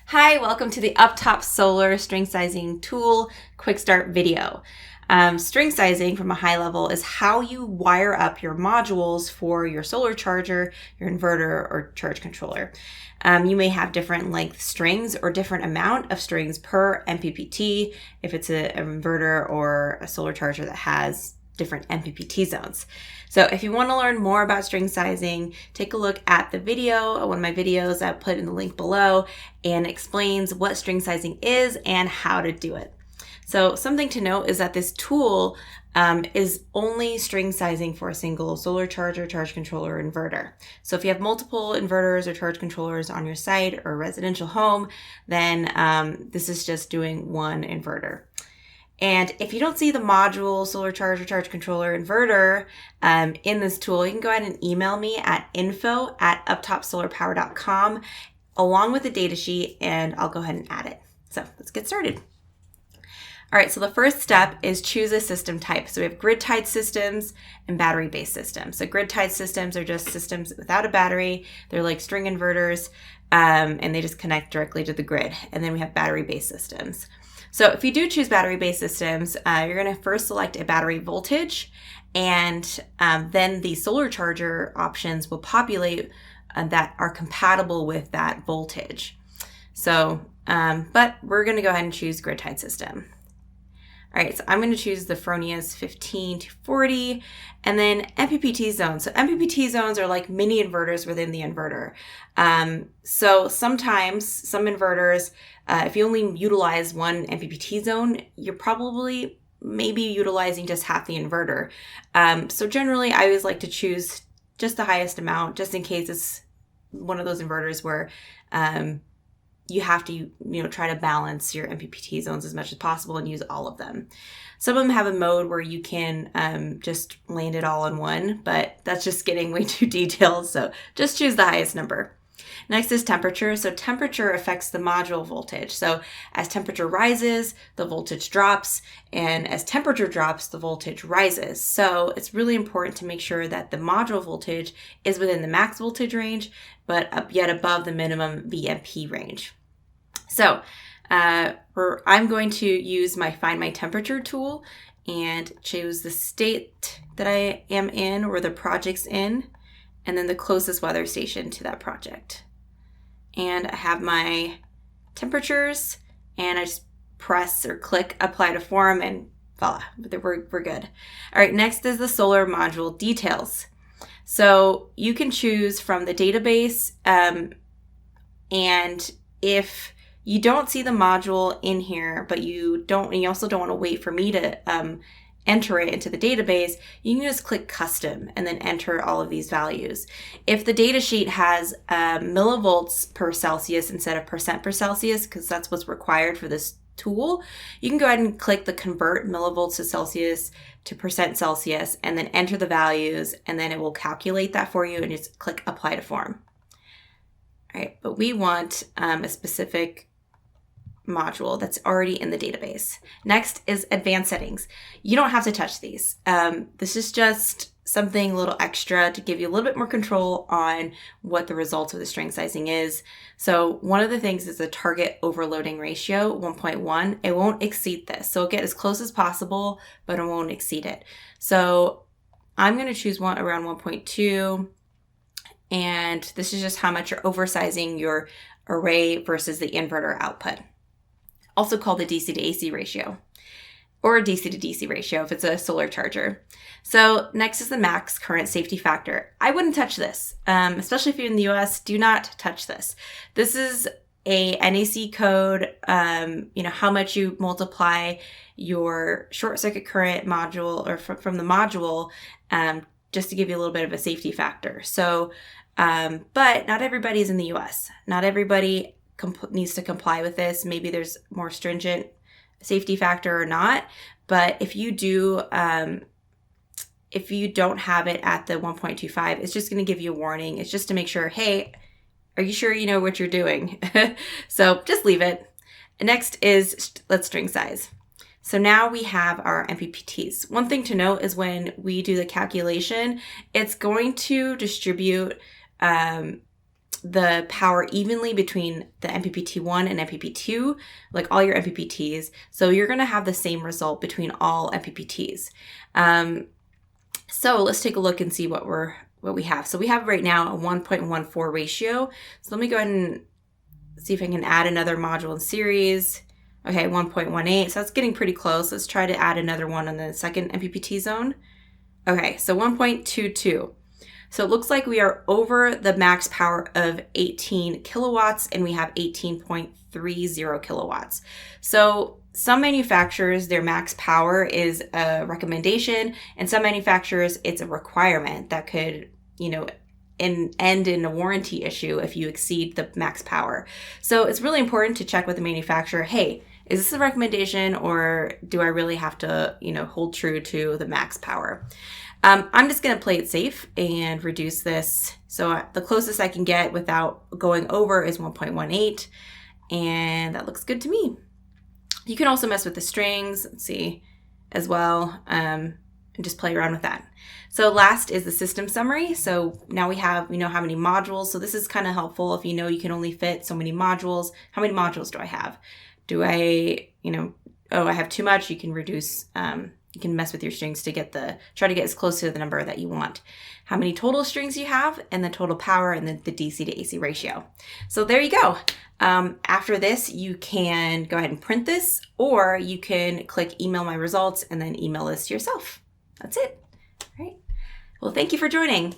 Hi, welcome to the UpTop Solar String Sizing Tool Quickstart video. String sizing from a high level is how you wire up your modules for your solar charger, your inverter, or charge controller. You may have different length strings or different amount of strings per MPPT if it's an inverter or a solar charger that has different MPPT zones. So if you want to learn more about string sizing, take a look at the video, one of my videos I put in the link below, and explains what string sizing is and how to do it. So something to note is that this tool is only string sizing for a single solar charger, charge controller, inverter. So if you have multiple inverters or charge controllers on your site or residential home, then this is just doing one inverter. And if you don't see the module, solar charger, charge controller, inverter in this tool, you can go ahead and email me at info@uptopsolarpower.com along with the datasheet, and I'll go ahead and add it. So let's get started. All right, so the first step is choose a system type. So we have grid-tied systems and battery-based systems. So grid-tied systems are just systems without a battery. They're like string inverters, and they just connect directly to the grid. And then we have battery-based systems. So if you do choose battery-based systems, you're going to first select a battery voltage, and then the solar charger options will populate that are compatible with that voltage. So, but we're going to go ahead and choose grid-tied system. All right, so I'm going to choose the Fronius 15 to 40, and then MPPT zones. So MPPT zones are like mini inverters within the inverter. So sometimes some inverters, if you only utilize one MPPT zone, you're probably maybe utilizing just half the inverter. So generally, I always like to choose just the highest amount, just in case it's one of those inverters where you have to, try to balance your MPPT zones as much as possible and use all of them. Some of them have a mode where you can just land it all in one, but that's just getting way too detailed. So just choose the highest number. Next is temperature. So temperature affects the module voltage. So as temperature rises, the voltage drops, and as temperature drops, the voltage rises. So it's really important to make sure that the module voltage is within the max voltage range, but yet above the minimum VMP range. So I'm going to use my Find My Temperature tool and choose the state that I am in or the project's in, and then the closest weather station to that project. And I have my temperatures, and I just press or click apply to form, and voila, we're good. All right, next is the solar module details. So you can choose from the database, and if you don't see the module in here, but you also don't want to wait for me to enter it into the database, you can just click custom and then enter all of these values. If the datasheet has millivolts per Celsius instead of percent per Celsius, because that's what's required for this tool, you can go ahead and click the convert millivolts to Celsius to percent Celsius and then enter the values, and then it will calculate that for you, and just click apply to form. All right, but we want a specific module that's already in the database. Next is advanced settings. You don't have to touch these. This is just something a little extra to give you a little bit more control on what the results of the string sizing is. So one of the things is the target overloading ratio, 1.1. It won't exceed this. So get as close as possible, but it won't exceed it. So I'm going to choose one around 1.2. And this is just how much you're oversizing your array versus the inverter output. Also called the DC to AC ratio, or DC to DC ratio if it's a solar charger. So next is the max current safety factor. I wouldn't touch this, especially if you're in the US. Do not touch this. This is a NAC code, how much you multiply your short circuit current module or from the module, just to give you a little bit of a safety factor. So, but not everybody is in the US. Not everybody needs to comply with this. Maybe there's more stringent safety factor or not. But if you do, if you don't have it at the 1.25, it's just going to give you a warning. It's just to make sure, hey, are you sure you know what you're doing? So just leave it. Next is let's string size. So now we have our MPPTs. One thing to note is when we do the calculation, it's going to distribute the power evenly between the MPPT1 and MPPT2, like all your MPPTs. So you're going to have the same result between all MPPTs. So let's take a look and see what we have. So we have right now a 1.14 ratio. So let me go ahead and see if I can add another module in series. Okay, 1.18, so that's getting pretty close. Let's try to add another one on the second MPPT zone. Okay, so 1.22. So it looks like we are over the max power of 18 kilowatts and we have 18.30 kilowatts. So some manufacturers, their max power is a recommendation, and some manufacturers, it's a requirement that could, end in a warranty issue if you exceed the max power. So it's really important to check with the manufacturer, hey, is this a recommendation or do I really have to, hold true to the max power? I'm just going to play it safe and reduce this. So the closest I can get without going over is 1.18, and that looks good to me. You can also mess with the strings, let's see, as well, and just play around with that. So last is the system summary. So now we know how many modules. So this is kind of helpful if you can only fit so many modules. How many modules do I have? Do I, I have too much? You can reduce, you can mess with your strings to try to get as close to the number that you want. How many total strings you have, and the total power, and the DC to AC ratio. So there you go. After this, you can go ahead and print this, or you can click email my results and then email this to yourself. That's it. All right. Well, thank you for joining.